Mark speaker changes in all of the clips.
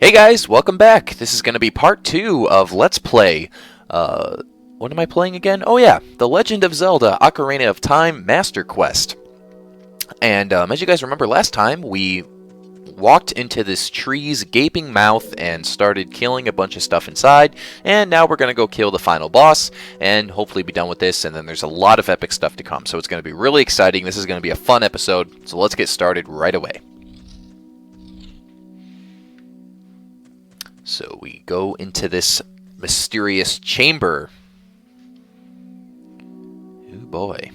Speaker 1: Hey guys, welcome back. This is going to be part 2 of Let's Play. What am I playing again? Oh yeah, The Legend of Zelda Ocarina of Time Master Quest. And as you guys remember last time, we walked into this tree's gaping mouth and started killing a bunch of stuff inside. And now we're going to go kill the final boss and hopefully be done with this. And then there's a lot of epic stuff to come. So it's going to be really exciting. This is going to be a fun episode. So let's get started right away. So we go into this mysterious chamber. Oh boy.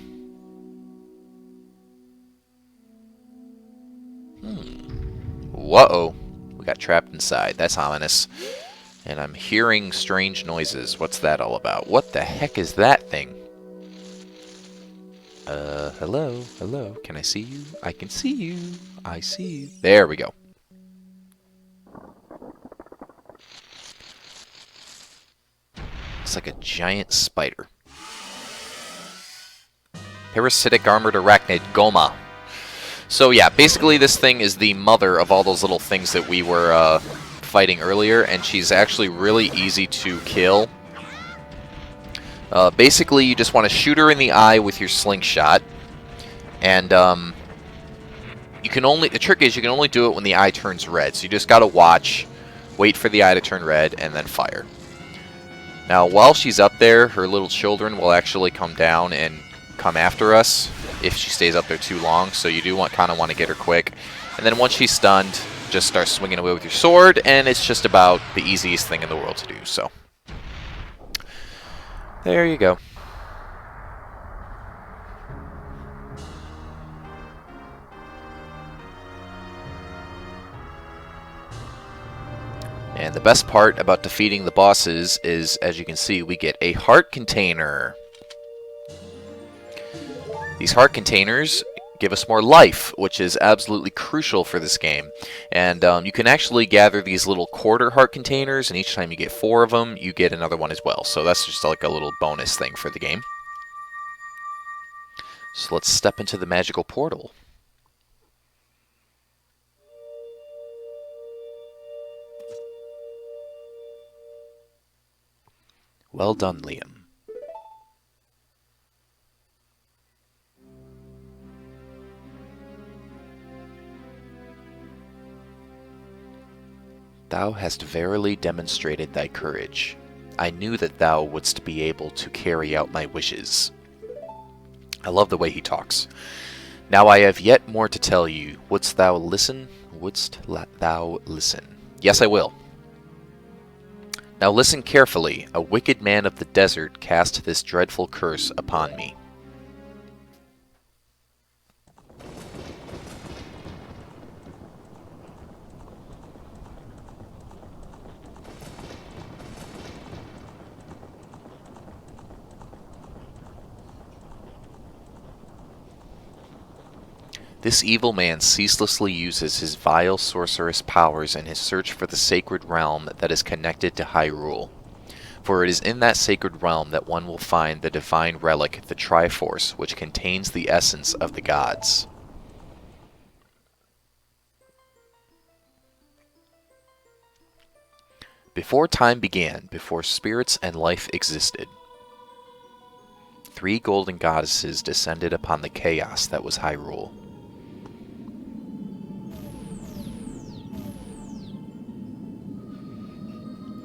Speaker 1: Whoa. We got trapped inside. That's ominous. And I'm hearing strange noises. What's that all about? What the heck is that thing? Hello? Hello? Can I see you? I can see you. I see you. There we go. It's like a giant spider. Parasitic armored arachnid, Goma. So yeah, basically this thing is the mother of all those little things that we were fighting earlier, and she's actually really easy to kill. Basically, you just want to shoot her in the eye with your slingshot, and you can only. The trick is you can only do it when the eye turns red. So you just gotta watch, wait for the eye to turn red, and then fire. Now, while she's up there, her little children will actually come down and come after us if she stays up there too long. So you do kind of want to get her quick. And then once she's stunned, just start swinging away with your sword, and it's just about the easiest thing in the world to do. So there you go. And the best part about defeating the bosses is, as you can see, we get a heart container. These heart containers give us more life, which is absolutely crucial for this game. And you can actually gather these little quarter heart containers, and each time you get 4 of them, you get another one as well. So that's just like a little bonus thing for the game. So let's step into the magical portal. Well done, Liam. Thou hast verily demonstrated thy courage. I knew that thou wouldst be able to carry out my wishes. I love the way he talks. Now I have yet more to tell you. Wouldst thou listen? Wouldst thou listen? Yes, I will. Now listen carefully. A wicked man of the desert cast this dreadful curse upon me. This evil man ceaselessly uses his vile sorcerous powers in his search for the sacred realm that is connected to Hyrule. For it is in that sacred realm that one will find the divine relic, the Triforce, which contains the essence of the gods. Before time began, before spirits and life existed, 3 golden goddesses descended upon the chaos that was Hyrule.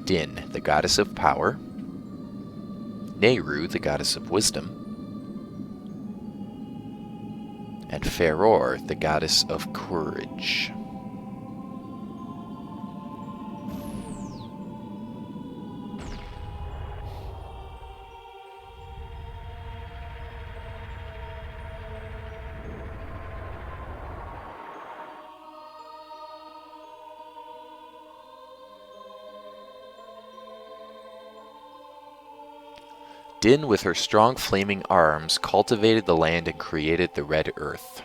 Speaker 1: Din, the goddess of power, Nehru, the goddess of wisdom, and Feror, the goddess of courage. Din, with her strong flaming arms, cultivated the land and created the Red Earth.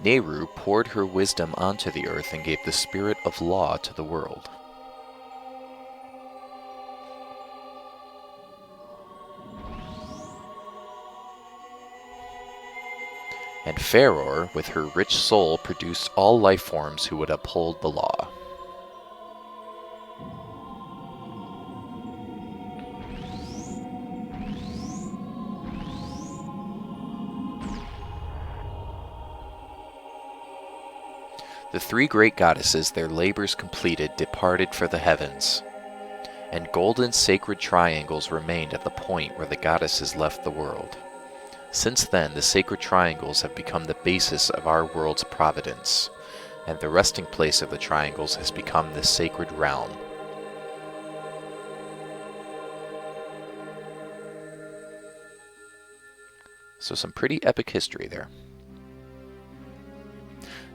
Speaker 1: Nehru poured her wisdom onto the earth and gave the spirit of law to the world. And Faror, with her rich soul, produced all life forms who would uphold the law. The three great goddesses, their labors completed, departed for the heavens, and golden sacred triangles remained at the point where the goddesses left the world. Since then, the sacred triangles have become the basis of our world's providence, and the resting place of the triangles has become the sacred realm. So some pretty epic history there.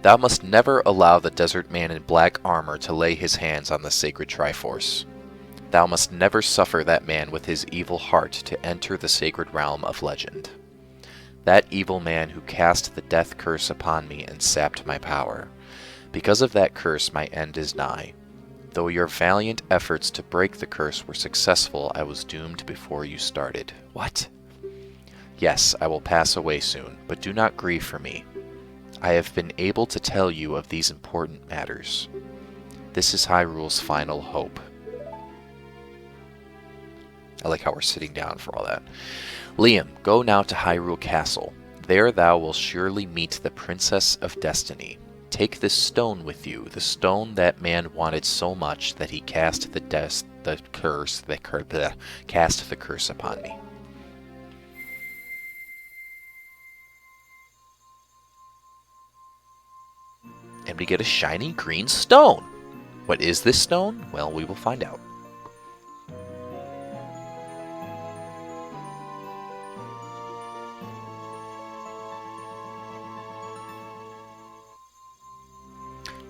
Speaker 1: Thou must never allow the desert man in black armor to lay his hands on the sacred Triforce. Thou must never suffer that man with his evil heart to enter the sacred realm of legend. That evil man who cast the death curse upon me and sapped my power. Because of that curse, my end is nigh. Though your valiant efforts to break the curse were successful, I was doomed before you started. What? Yes, I will pass away soon, but do not grieve for me. I have been able to tell you of these important matters. This is Hyrule's final hope. I like how we're sitting down for all that. Liam, go now to Hyrule Castle. There thou will surely meet the Princess of Destiny. Take this stone with you, the stone that man wanted so much that he cast the curse upon me. And we get a shiny green stone. What is this stone? Well, we will find out.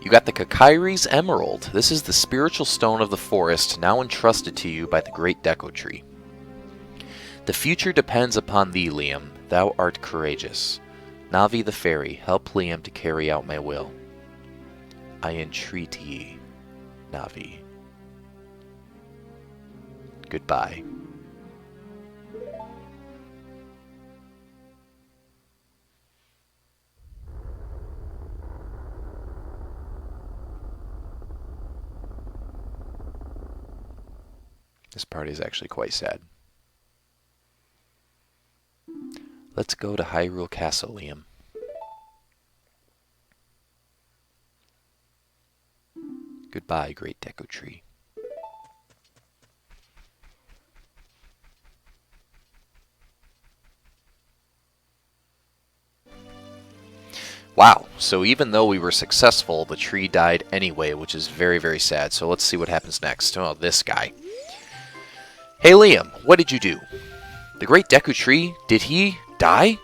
Speaker 1: You got the Kakairi's Emerald. This is the spiritual stone of the forest, now entrusted to you by the great Deku tree. The future depends upon thee, Liam. Thou art courageous. Navi the fairy, help Liam to carry out my will. I entreat ye, Navi. Goodbye. This part is actually quite sad. Let's go to Hyrule Castle, Liam. Goodbye, great Deku tree. Wow, so even though we were successful, the tree died anyway, which is very, very sad. So let's see what happens next. Oh, this guy. Hey Liam, what did you do? The great Deku tree, did he die?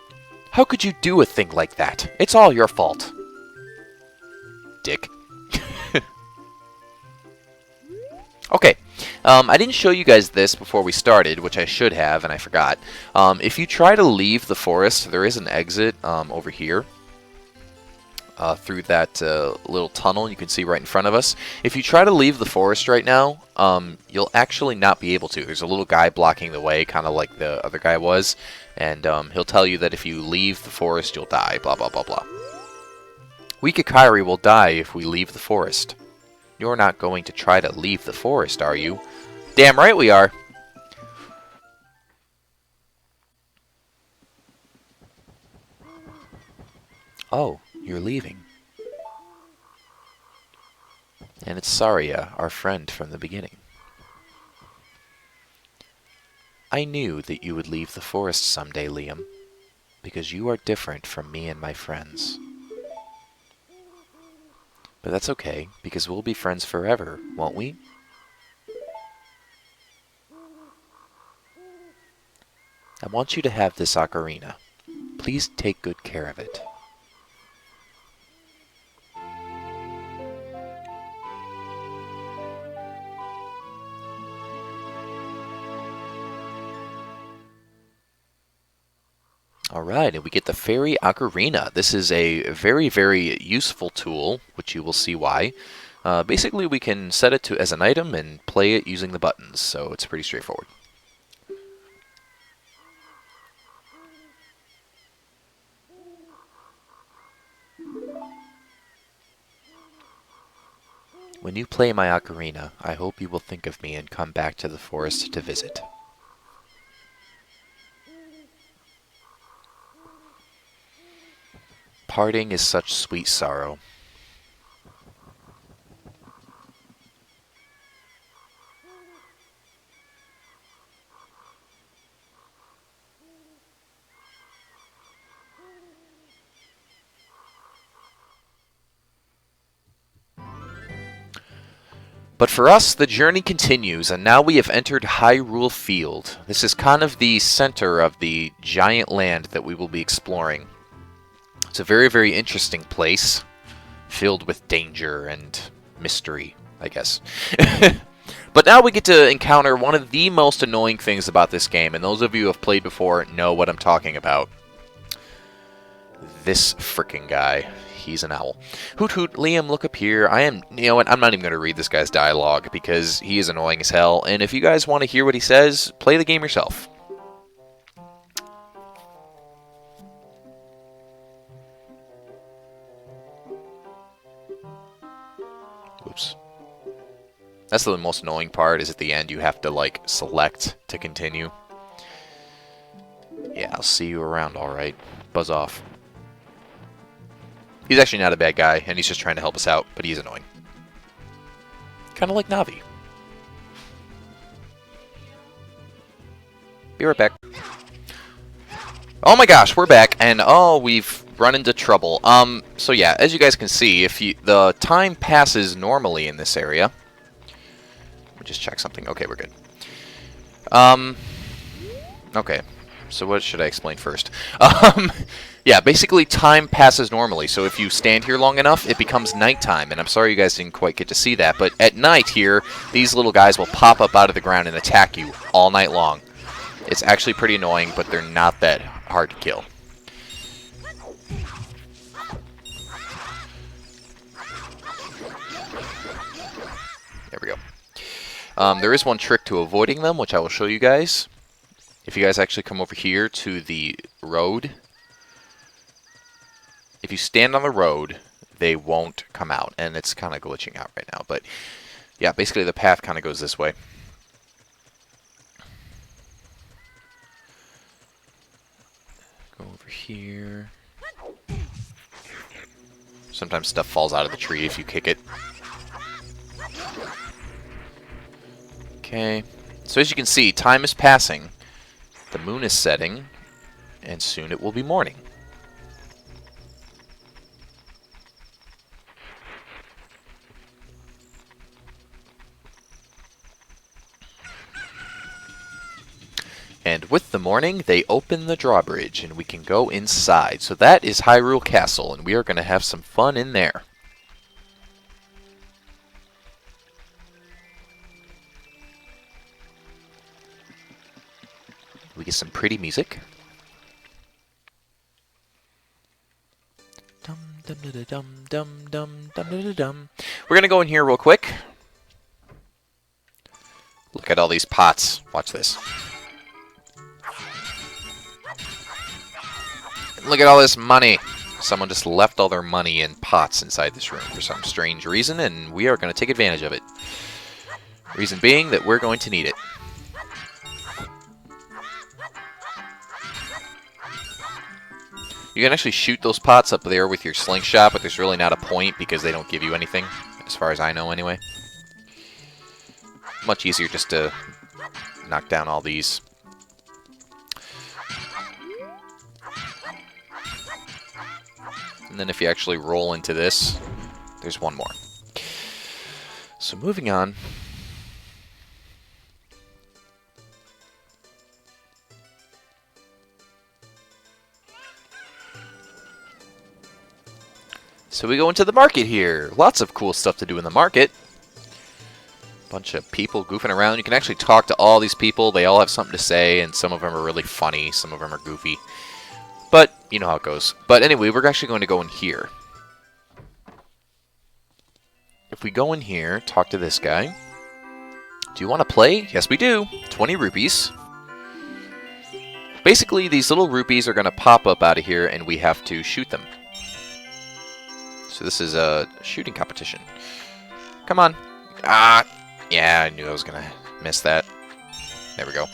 Speaker 1: How could you do a thing like that? It's all your fault. Dick. Okay, I didn't show you guys this before we started, which I should have, and I forgot. If you try to leave the forest, there is an exit over here. Through that little tunnel you can see right in front of us. If you try to leave the forest right now, you'll actually not be able to. There's a little guy blocking the way, kind of like the other guy was, and he'll tell you that if you leave the forest, you'll die, blah, blah, blah, blah. We Kakairi will die if we leave the forest. You're not going to try to leave the forest, are you? Damn right we are! Oh, you're leaving. And it's Saria, our friend from the beginning. I knew that you would leave the forest someday, Liam, because you are different from me and my friends. But that's okay, because we'll be friends forever, won't we? I want you to have this ocarina. Please take good care of it. Alright, and we get the Fairy Ocarina. This is a very, very useful tool, which you will see why. Basically, we can set it to as an item and play it using the buttons, so it's pretty straightforward. When you play my ocarina, I hope you will think of me and come back to the forest to visit. Parting is such sweet sorrow. But for us, the journey continues, and now we have entered Hyrule Field. This is kind of the center of the giant land that we will be exploring. It's a very, very interesting place, filled with danger and mystery, I guess. But now we get to encounter one of the most annoying things about this game, and those of you who have played before know what I'm talking about. This frickin' guy. He's an owl. Hoot hoot, Liam, look up here. You know what, I'm not even going to read this guy's dialogue because he is annoying as hell, and if you guys want to hear what he says, play the game yourself. Oops. That's the most annoying part, is at the end you have to, like, select to continue. Yeah, I'll see you around, alright. Buzz off. He's actually not a bad guy, and he's just trying to help us out, but he's annoying. Kind of like Navi. Be right back. Oh my gosh, we're back, and oh, we've run into trouble. So yeah, as you guys can see, if the time passes normally in this area. Let me just check something. Okay, we're good. Okay. So what should I explain first? Yeah, basically time passes normally, so if you stand here long enough, it becomes nighttime, and I'm sorry you guys didn't quite get to see that, but at night here, these little guys will pop up out of the ground and attack you all night long. It's actually pretty annoying, but they're not that hard to kill. There we go. There is one trick to avoiding them, which I will show you guys. If you guys actually come over here to the road, if you stand on the road, they won't come out, and it's kind of glitching out right now, but yeah, basically the path kind of goes this way. Go over here. Sometimes stuff falls out of the tree if you kick it. Okay, so as you can see, time is passing. The moon is setting, and soon it will be morning. And with the morning, they open the drawbridge, and we can go inside. So that is Hyrule Castle, and we are going to have some fun in there. We get some pretty music. Dum dum da dum dum dum dum da dum. We're gonna go in here real quick. Look at all these pots. Watch this. Look at all this money. Someone just left all their money in pots inside this room for some strange reason, and we are going to take advantage of it. Reason being that we're going to need it. You can actually shoot those pots up there with your slingshot, but there's really not a point because they don't give you anything, as far as I know anyway. Much easier just to knock down all these. And then if you actually roll into this, there's one more. So moving on. So we go into the market here. Lots of cool stuff to do in the market. Bunch of people goofing around. You can actually talk to all these people. They all have something to say, and some of them are really funny. Some of them are goofy. But you know how it goes. But anyway, we're actually going to go in here. If we go in here, talk to this guy. Do you want to play? Yes, we do. 20 rupees. Basically, these little rupees are going to pop up out of here, and we have to shoot them. So this is a shooting competition. Come on. Ah! Yeah, I knew I was going to miss that. There we go.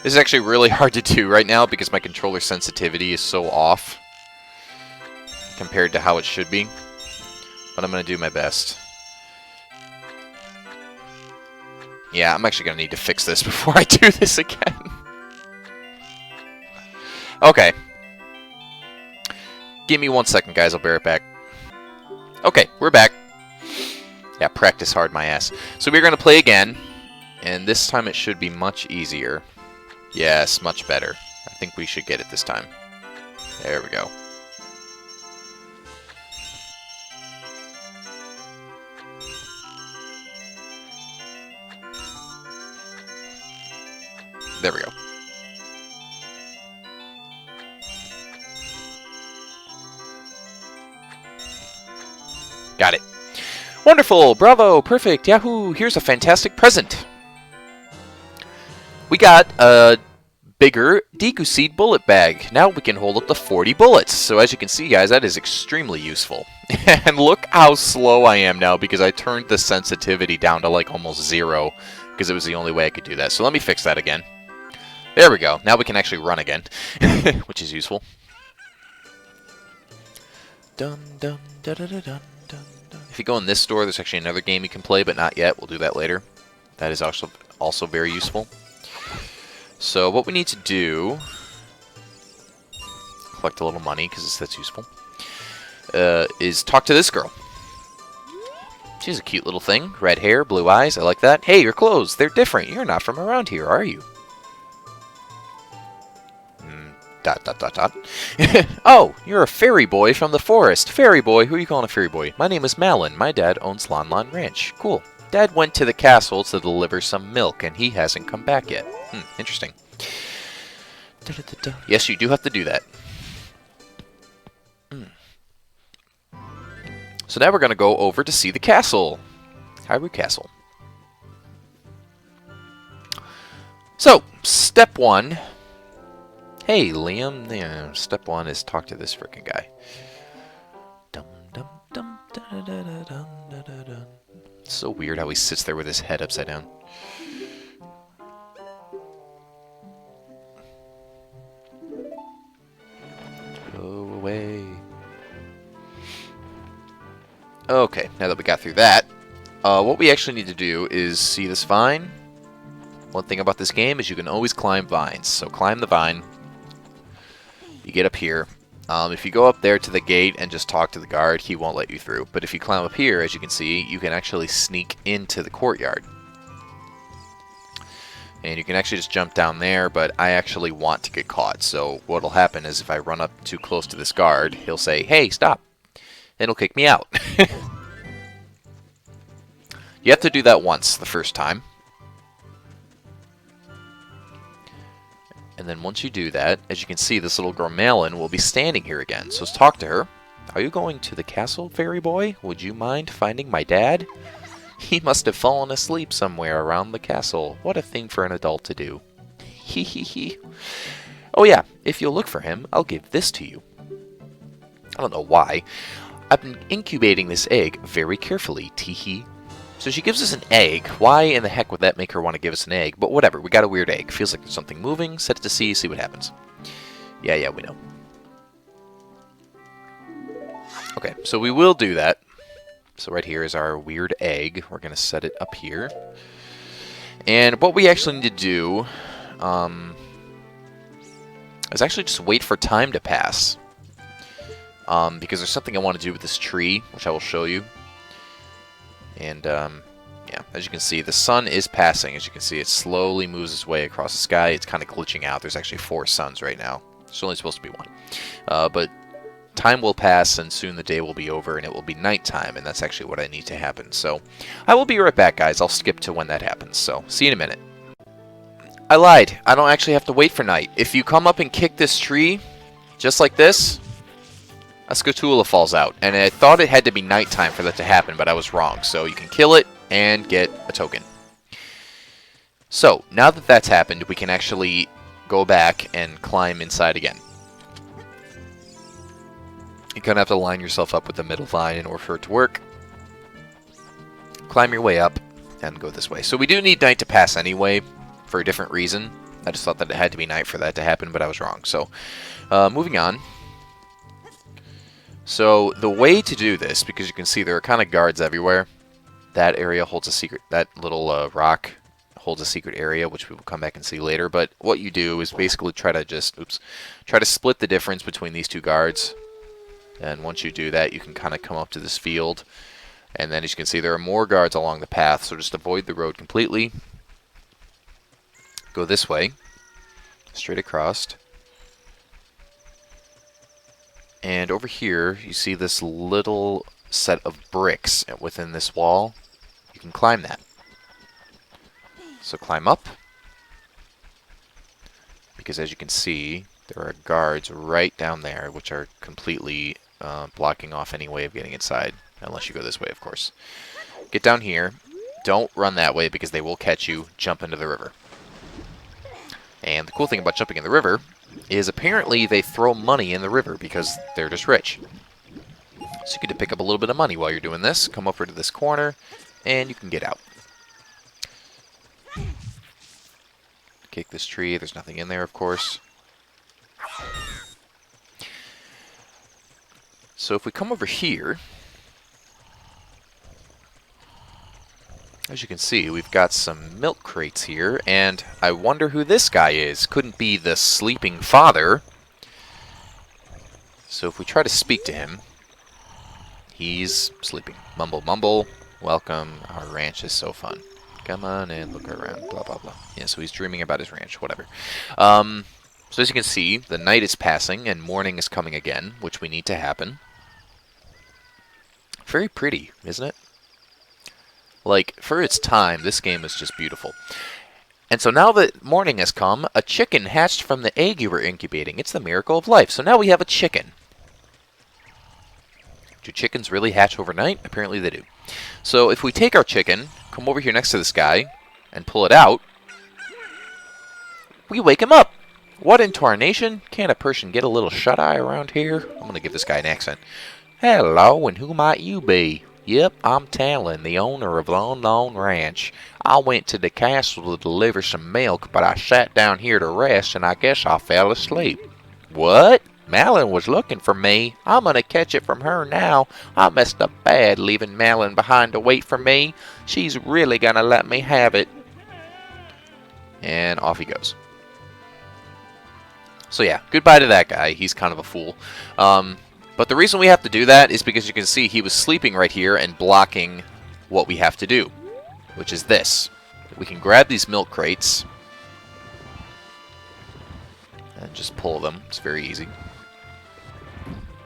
Speaker 1: This is actually really hard to do right now because my controller sensitivity is so off compared to how it should be. But I'm going to do my best. Yeah, I'm actually going to need to fix this before I do this again. Okay. Give me 1 second, guys. I'll be right back. Okay, we're back. Yeah, practice hard, my ass. So we're going to play again. And this time it should be much easier. Yes, much better. I think we should get it this time. There we go. There we go. Got it. Wonderful! Bravo! Perfect! Yahoo! Here's a fantastic present! We got a bigger Deku Seed bullet bag. Now we can hold up to 40 bullets. So as you can see, guys, that is extremely useful. And look how slow I am now because I turned the sensitivity down to like almost 0 because it was the only way I could do that. So let me fix that again. There we go. Now we can actually run again, which is useful. Dun, dun, dun, dun, dun, dun, dun. If you go in this store, there's actually another game you can play, but not yet. We'll do that later. That is also very useful. So what we need to do, collect a little money because that's useful, is talk to this girl. She's a cute little thing. Red hair, blue eyes. I like that. Hey, your clothes. They're different. You're not from around here, are you? Dot, dot, dot, dot. Oh, you're a fairy boy from the forest. Fairy boy? Who are you calling a fairy boy? My name is Malin. My dad owns Lon Lon Ranch. Cool. Dad went to the castle to deliver some milk, and he hasn't come back yet. Interesting. Da, da, da, da. Yes, you do have to do that. So now we're going to go over to see the castle. Hyrule Castle. So, step 1. Hey, Liam. Yeah, step 1 is talk to this frickin' guy. Dum, dum, dum, da, da, da, dum, da, da, da. It's so weird how he sits there with his head upside down. Go away. Okay, now that we got through that, what we actually need to do is see this vine. One thing about this game is you can always climb vines. So climb the vine. You get up here. If you go up there to the gate and just talk to the guard, he won't let you through. But if you climb up here, as you can see, you can actually sneak into the courtyard. And you can actually just jump down there, but I actually want to get caught. So what will happen is if I run up too close to this guard, he'll say, hey, stop. And he'll kick me out. You have to do that once the first time. And then once you do that, as you can see, this little girl Malin will be standing here again. So let's talk to her. Are you going to the castle, fairy boy? Would you mind finding my dad? He must have fallen asleep somewhere around the castle. What a thing for an adult to do. Hee hee hee. Oh yeah, if you'll look for him, I'll give this to you. I don't know why. I've been incubating this egg very carefully, tee-hee. So she gives us an egg. Why in the heck would that make her want to give us an egg? But whatever, we got a weird egg. Feels like there's something moving. Set it to C, see what happens. Yeah, we know. Okay, so we will do that. So right here is our weird egg. We're going to set it up here. And what we actually need to do is actually just wait for time to pass. Because there's something I want to do with this tree, which I will show you. And, yeah, as you can see, the sun is passing. As you can see, it slowly moves its way across the sky. It's kind of glitching out. There's actually 4 suns right now. There's only supposed to be 1. But time will pass, and soon the day will be over, and it will be nighttime, and that's actually what I need to happen. So I will be right back, guys. I'll skip to when that happens. So see you in a minute. I lied. I don't actually have to wait for night. If you come up and kick this tree, just like this, a Scatula falls out, and I thought it had to be nighttime for that to happen, but I was wrong. So you can kill it and get a token. So now that that's happened, we can actually go back and climb inside again. You kind of have to line yourself up with the middle vine in order for it to work. climb your way up, and go this way. So we do need night to pass anyway, for a different reason. I just thought that it had to be night for that to happen, but I was wrong. So, moving on. So, the way to do this, because you can see there are kind of guards everywhere, that area holds a secret, that little rock holds a secret area, which we will come back and see later. But what you do is basically try to just, try to split the difference between these two guards. And once you do that, you can kind of come up to this field. And then as you can see, there are more guards along the path, so just avoid the road completely. Go this way, straight across. And over here, you see this little set of bricks within this wall. You can climb that. So climb up. Because as you can see, there are guards right down there, which are completely blocking off any way of getting inside. Unless you go this way, of course. Get down here. Don't run that way because they will catch you. Jump into the river. And the cool thing about jumping in the river is apparently they throw money in the river because they're just rich. So you get to pick up a little bit of money while you're doing this. Come over to this corner, and you can get out. Kick this tree. There's nothing in there, of course. So if we come over here, as you can see, we've got some milk crates here, and I wonder who this guy is. Couldn't be the sleeping father. So if we try to speak to him, he's sleeping. Mumble, mumble. Welcome. Our ranch is so fun. Come on and look around. Blah, blah, blah. Yeah, so he's dreaming about his ranch. Whatever. So as you can see, the night is passing and morning is coming again, which we need to happen. Very pretty, isn't it? Like, for its time, this game is just beautiful. And so now that morning has come, a chicken hatched from the egg you were incubating. It's the miracle of life. So now we have a chicken. Do chickens really hatch overnight? Apparently they do. So if we take our chicken, come over here next to this guy, and pull it out, we wake him up. What in tarnation? Can't a person get a little shut-eye around here? I'm going to give this guy an accent. Hello, and who might you be? Yep, I'm Talon, the owner of the Unknown Ranch. I went to the castle to deliver some milk, but I sat down here to rest, and I guess I fell asleep. What? Malin was looking for me. I'm gonna catch it from her now. I messed up bad leaving Malin behind to wait for me. She's really gonna let me have it. And off he goes. So yeah, goodbye to that guy. He's kind of a fool. But the reason we have to do that is because you can see he was sleeping right here and blocking what we have to do, which is this. We can grab these milk crates and just pull them. It's very easy.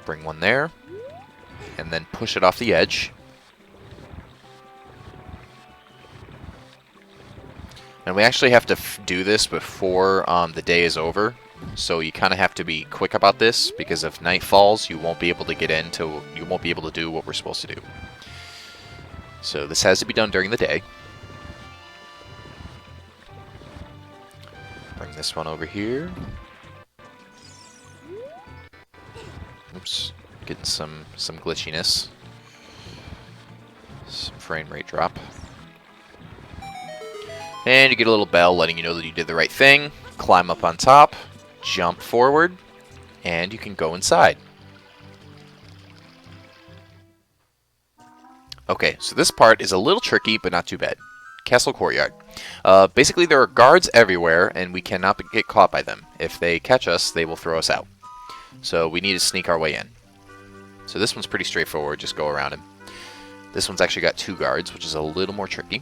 Speaker 1: Bring one there, and then push it off the edge. And we actually have to do this before the day is over. So you kind of have to be quick about this, because if night falls, you won't be able to get into, you won't be able to do what we're supposed to do. So this has to be done during the day. Bring this one over here. Oops, getting some glitchiness. Some frame rate drop. And you get a little bell letting you know that you did the right thing. Climb up on top. Jump forward, and you can go inside. Okay, so this part is a little tricky, but not too bad. Castle Courtyard. Basically, there are guards everywhere, and we cannot get caught by them. If they catch us, they will throw us out. So we need to sneak our way in. So this one's pretty straightforward, just go around him. This one's actually got 2 guards, which is a little more tricky.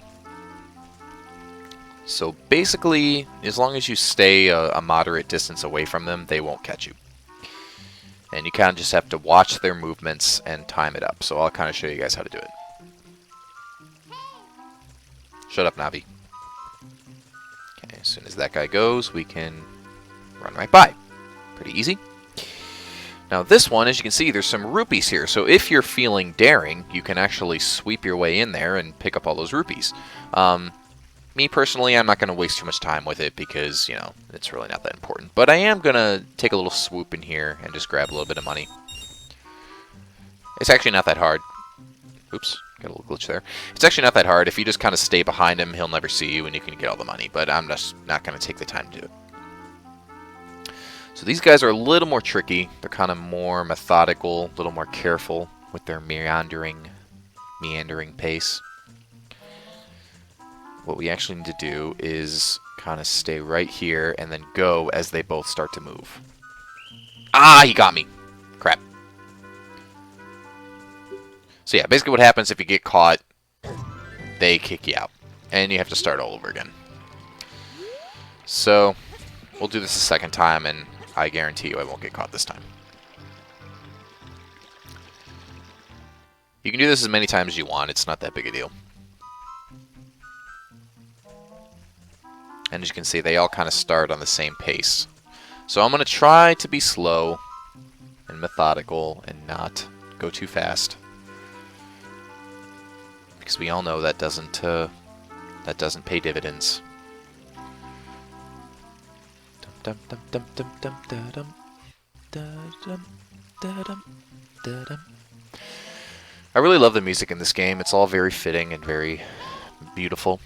Speaker 1: So basically, as long as you stay a moderate distance away from them, they won't catch you. And you kind of just have to watch their movements and time it up. So I'll kind of show you guys how to do it. Shut up, Navi. Okay, as soon as that guy goes, we can run right by. Pretty easy. Now this one, as you can see, there's some rupees here. So if you're feeling daring, you can actually sweep your way in there and pick up all those rupees. Me personally, I'm not going to waste too much time with it because, you know, it's really not that important. But I am going to take a little swoop in here and just grab a little bit of money. It's actually not that hard. Oops. Got a little glitch there. It's actually not that hard. If you just kind of stay behind him, he'll never see you and you can get all the money. But I'm just not going to take the time to do it. So these guys are a little more tricky. They're kind of more methodical, a little more careful with their meandering pace. What we actually need to do is kind of stay right here and then go as they both start to move. Ah, he got me. Crap. So yeah, basically what happens if you get caught, they kick you out. And you have to start all over again. So, we'll do this a second time, and I guarantee you I won't get caught this time. You can do this as many times as you want. It's not that big a deal. And as you can see, they all kind of start on the same pace. So I'm going to try to be slow and methodical and not go too fast. Because we all know that doesn't pay dividends. I really love the music in this game. It's all very fitting and very beautiful.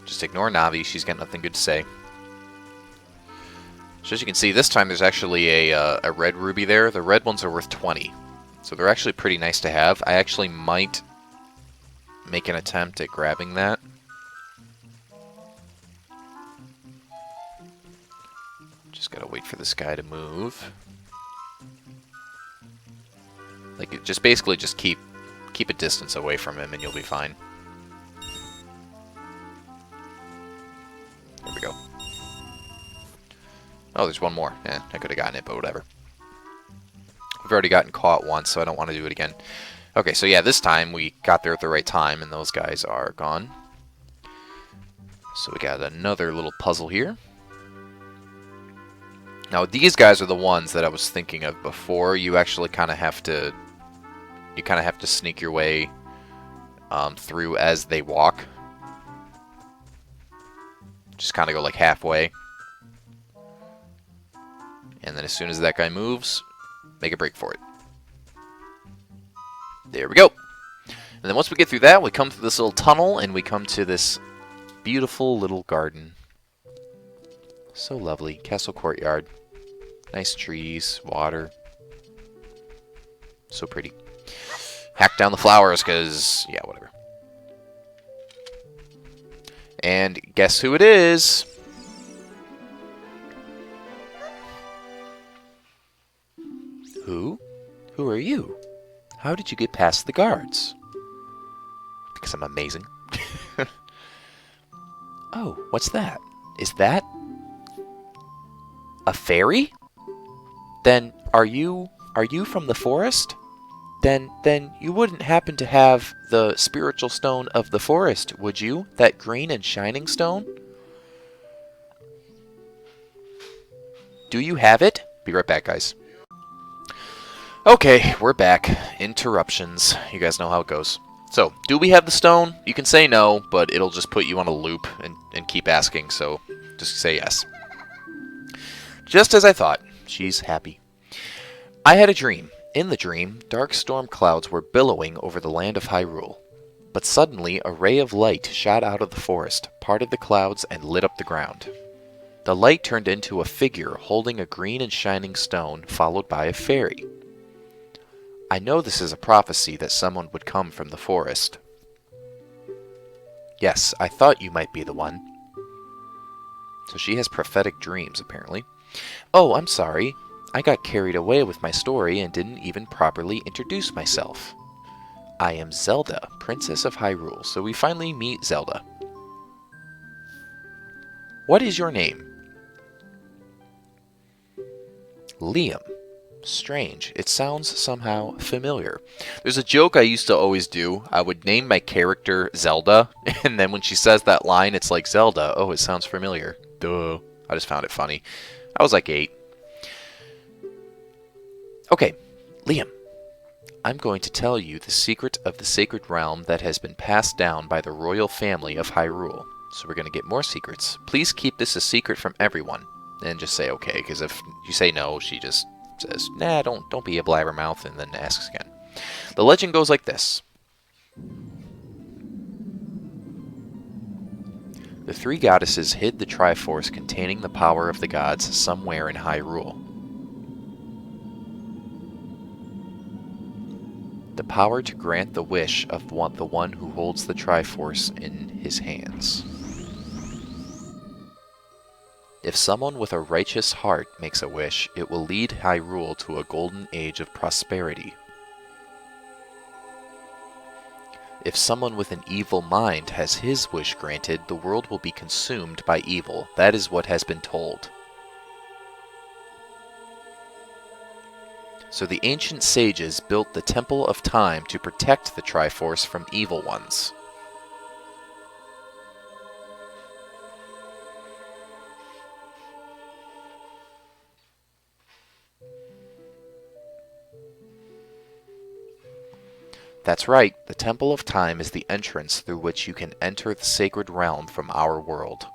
Speaker 1: Just ignore Navi. She's got nothing good to say. So as you can see, this time there's actually a red ruby there. The red ones are worth 20. So they're actually pretty nice to have. I actually might make an attempt at grabbing that. Just gotta wait for this guy to move. Like, just basically just keep a distance away from him and you'll be fine. There we go. Oh, there's one more. I could have gotten it, but whatever. We've already gotten caught once, so I don't want to do it again. Okay, so yeah, this time we got there at the right time, and those guys are gone. So we got another little puzzle here. Now, these guys are the ones that I was thinking of before. You actually kind of have to... You kind of have to sneak your way through as they walk. Just kind of go like halfway. And then as soon as that guy moves, make a break for it. There we go. And then once we get through that, we come through this little tunnel, and we come to this beautiful little garden. So lovely. Castle Courtyard. Nice trees, water. So pretty. Hack down the flowers, because, yeah, whatever. And guess who it is? Who? Who are you? How did you get past the guards? Because I'm amazing. Oh, what's that? Is that a fairy? Then are you from the forest? Then you wouldn't happen to have the spiritual stone of the forest, would you? That green and shining stone? Do you have it? Be right back, guys. Okay, we're back. Interruptions. You guys know how it goes. So, do we have the stone? You can say no, but it'll just put you on a loop and keep asking, so just say yes. Just as I thought. She's happy. I had a dream. In the dream, dark storm clouds were billowing over the land of Hyrule. But suddenly, a ray of light shot out of the forest, parted the clouds, and lit up the ground. The light turned into a figure holding a green and shining stone, followed by a fairy. I know this is a prophecy that someone would come from the forest. Yes, I thought you might be the one. So she has prophetic dreams, apparently. Oh, I'm sorry. I got carried away with my story and didn't even properly introduce myself. I am Zelda, Princess of Hyrule, so we finally meet Zelda. What is your name? Liam. Strange. It sounds somehow familiar. There's a joke I used to always do. I would name my character Zelda, and then when she says that line, it's like, Zelda. Oh, it sounds familiar. Duh. I just found it funny. I was like 8. Okay, Liam. I'm going to tell you the secret of the sacred realm that has been passed down by the royal family of Hyrule. So we're going to get more secrets. Please keep this a secret from everyone. And just say okay, because if you say no, she just says, nah, don't be a blabbermouth, and then asks again. The legend goes like this. The three goddesses hid the Triforce containing the power of the gods somewhere in Hyrule. The power to grant the wish of the one who holds the Triforce in his hands. If someone with a righteous heart makes a wish, it will lead Hyrule to a golden age of prosperity. If someone with an evil mind has his wish granted, the world will be consumed by evil. That is what has been told. So the ancient sages built the Temple of Time to protect the Triforce from evil ones. That's right, the Temple of Time is the entrance through which you can enter the sacred realm from our world.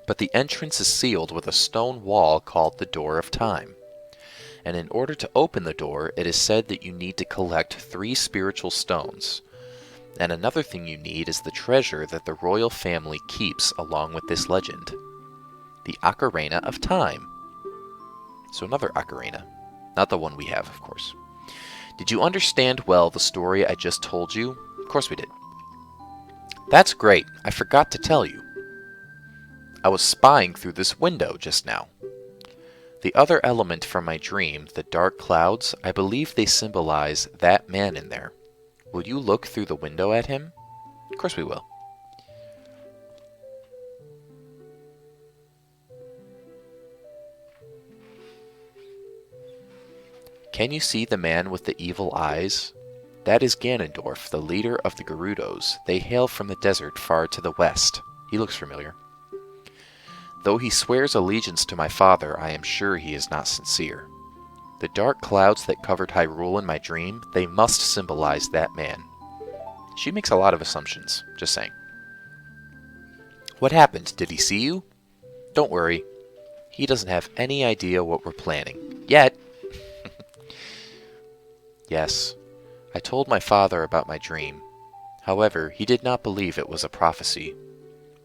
Speaker 1: But the entrance is sealed with a stone wall called the Door of Time. And in order to open the door, it is said that you need to collect 3 spiritual stones. And another thing you need is the treasure that the royal family keeps along with this legend. The Ocarina of Time. So another ocarina. Not the one we have, of course. Did you understand well the story I just told you? Of course we did. That's great. I forgot to tell you. I was spying through this window just now. The other element from my dream, the dark clouds, I believe they symbolize that man in there. Will you look through the window at him? Of course we will. Can you see the man with the evil eyes? That is Ganondorf, the leader of the Gerudos. They hail from the desert far to the west. He looks familiar. Though he swears allegiance to my father, I am sure he is not sincere. The dark clouds that covered Hyrule in my dream, they must symbolize that man. She makes a lot of assumptions, just saying. What happened? Did he see you? Don't worry. He doesn't have any idea what we're planning. Yet. Yes, I told my father about my dream. However, he did not believe it was a prophecy.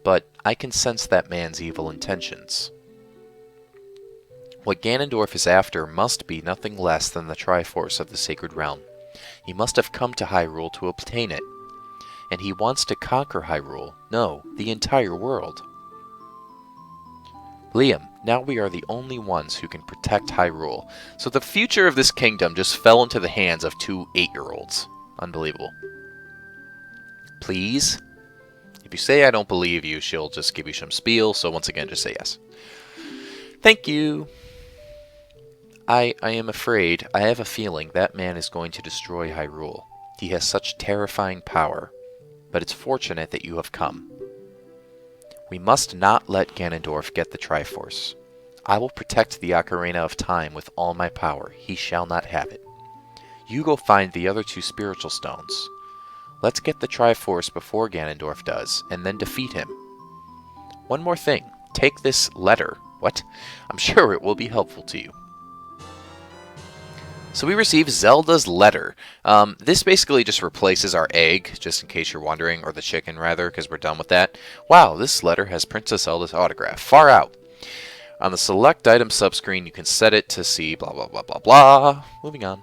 Speaker 1: But I can sense that man's evil intentions. What Ganondorf is after must be nothing less than the Triforce of the Sacred Realm. He must have come to Hyrule to obtain it. And he wants to conquer Hyrule. No, the entire world. Liam, now we are the only ones who can protect Hyrule. So the future of this kingdom just fell into the hands of 2 8-year-olds. Unbelievable. Please? If you say I don't believe you, she'll just give you some spiel, so once again, just say yes. Thank you. I am afraid, I have a feeling that man is going to destroy Hyrule. He has such terrifying power. But it's fortunate that you have come. We must not let Ganondorf get the Triforce. I will protect the Ocarina of Time with all my power. He shall not have it. You go find the other 2 spiritual stones. Let's get the Triforce before Ganondorf does, and then defeat him. One more thing. Take this letter. What? I'm sure it will be helpful to you. So we receive Zelda's letter. This basically just replaces our egg, just in case you're wondering, or the chicken rather, because we're done with that. Wow, this letter has Princess Zelda's autograph. Far out. On the select item subscreen, you can set it to see blah blah blah blah blah. Moving on.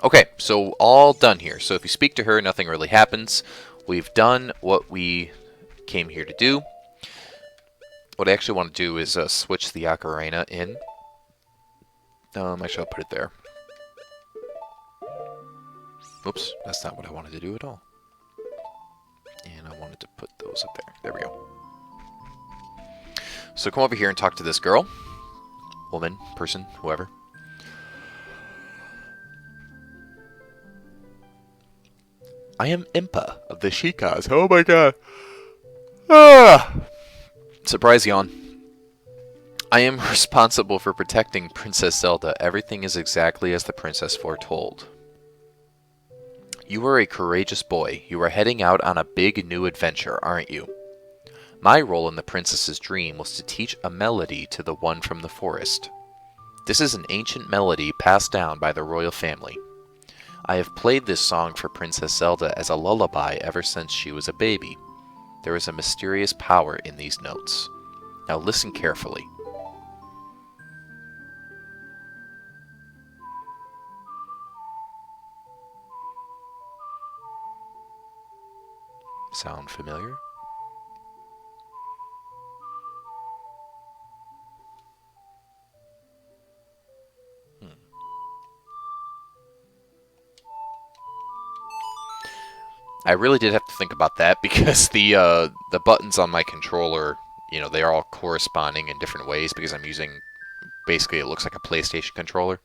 Speaker 1: Okay, so all done here. So if you speak to her, nothing really happens. We've done what we came here to do. What I actually want to do is switch the ocarina in. Actually, I'll put it there. Oops, that's not what I wanted to do at all. And I wanted to put those up there. There we go. So come over here and talk to this girl. Woman, person, whoever. I am Impa of the Shikas. Oh my god. Ah! Surprise yawn. I am responsible for protecting Princess Zelda. Everything is exactly as the princess foretold. You are a courageous boy. You are heading out on a big new adventure, aren't you? My role in the princess's dream was to teach a melody to the one from the forest. This is an ancient melody passed down by the royal family. I have played this song for Princess Zelda as a lullaby ever since she was a baby. There is a mysterious power in these notes. Now listen carefully. Sound familiar? I really did have to think about that because the buttons on my controller, you know, they are all corresponding in different ways because I'm using, basically it looks like a PlayStation controller.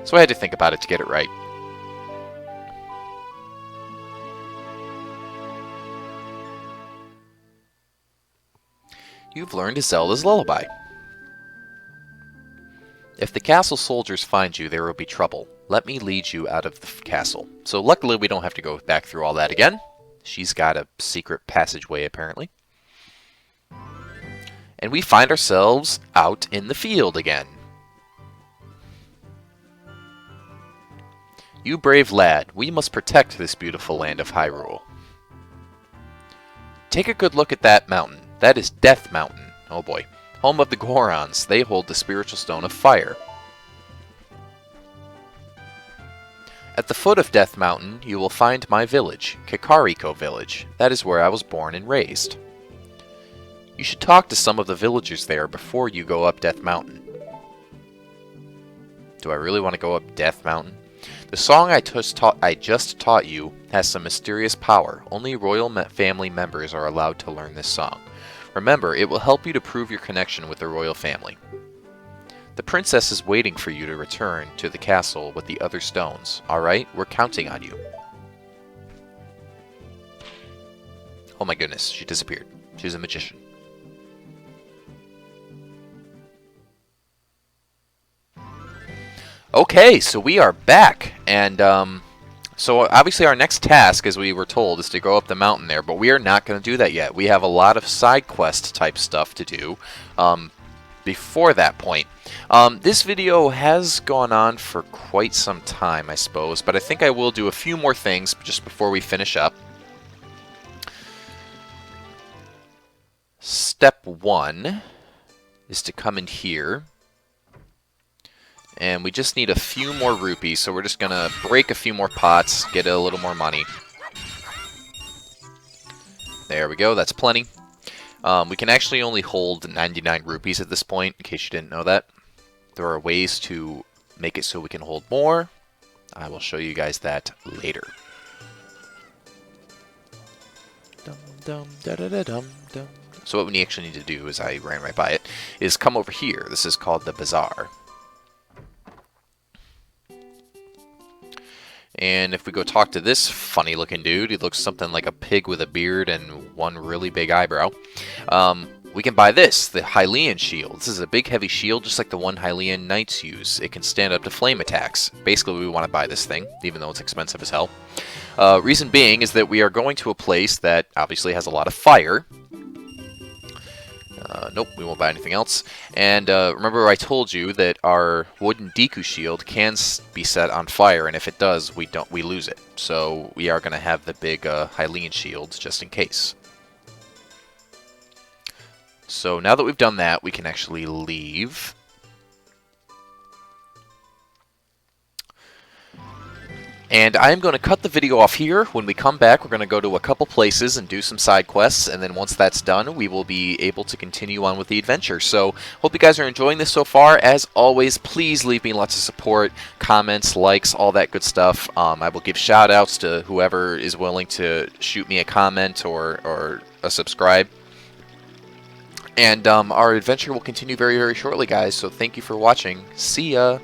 Speaker 1: So I had to think about it to get it right. You've learned Zelda's Lullaby. If the castle soldiers find you, there will be trouble. Let me lead you out of the castle. So luckily we don't have to go back through all that again. She's got a secret passageway, apparently. And we find ourselves out in the field again. You brave lad, we must protect this beautiful land of Hyrule. Take a good look at that mountain. That is Death Mountain. Oh boy. Home of the Gorons. They hold the spiritual stone of fire. At the foot of Death Mountain, you will find my village, Kakariko Village. That is where I was born and raised. You should talk to some of the villagers there before you go up Death Mountain. Do I really want to go up Death Mountain? The song I just taught you has some mysterious power. Only royal family members are allowed to learn this song. Remember, it will help you to prove your connection with the royal family. The princess is waiting for you to return to the castle with the other stones. Alright? We're counting on you. Oh my goodness, she disappeared. She's a magician. Okay, so we are back, and so obviously our next task, as we were told, is to go up the mountain there, but we are not going to do that yet. We have a lot of side quest type stuff to do before that point. This video has gone on for quite some time, I suppose, but I think I will do a few more things just before we finish up. Step 1 is to come in here. And we just need a few more rupees, so we're just going to break a few more pots, get a little more money. There we go, that's plenty. We can actually only hold 99 rupees at this point, in case you didn't know that. There are ways to make it so we can hold more. I will show you guys that later. So what we actually need to do, as I ran right by it, is come over here. This is called the Bazaar. And if we go talk to this funny looking dude, he looks something like a pig with a beard and one really big eyebrow. We can buy this, the Hylian shield. This is a big heavy shield just like the one Hylian knights use. It can stand up to flame attacks. Basically we want to buy this thing, even though it's expensive as hell. Reason being is that we are going to a place that obviously has a lot of fire. Nope, we won't buy anything else. And remember I told you that our wooden Deku shield can be set on fire, and if it does, we lose it. So we are going to have the big Hylian shields just in case. So now that we've done that, we can actually leave. And I'm going to cut the video off here. When we come back, we're going to go to a couple places and do some side quests, and then once that's done, we will be able to continue on with the adventure. So, hope you guys are enjoying this so far. As always, please leave me lots of support, comments, likes, all that good stuff. I will give shout-outs to whoever is willing to shoot me a comment or a subscribe. And our adventure will continue very, very shortly, guys, so thank you for watching. See ya!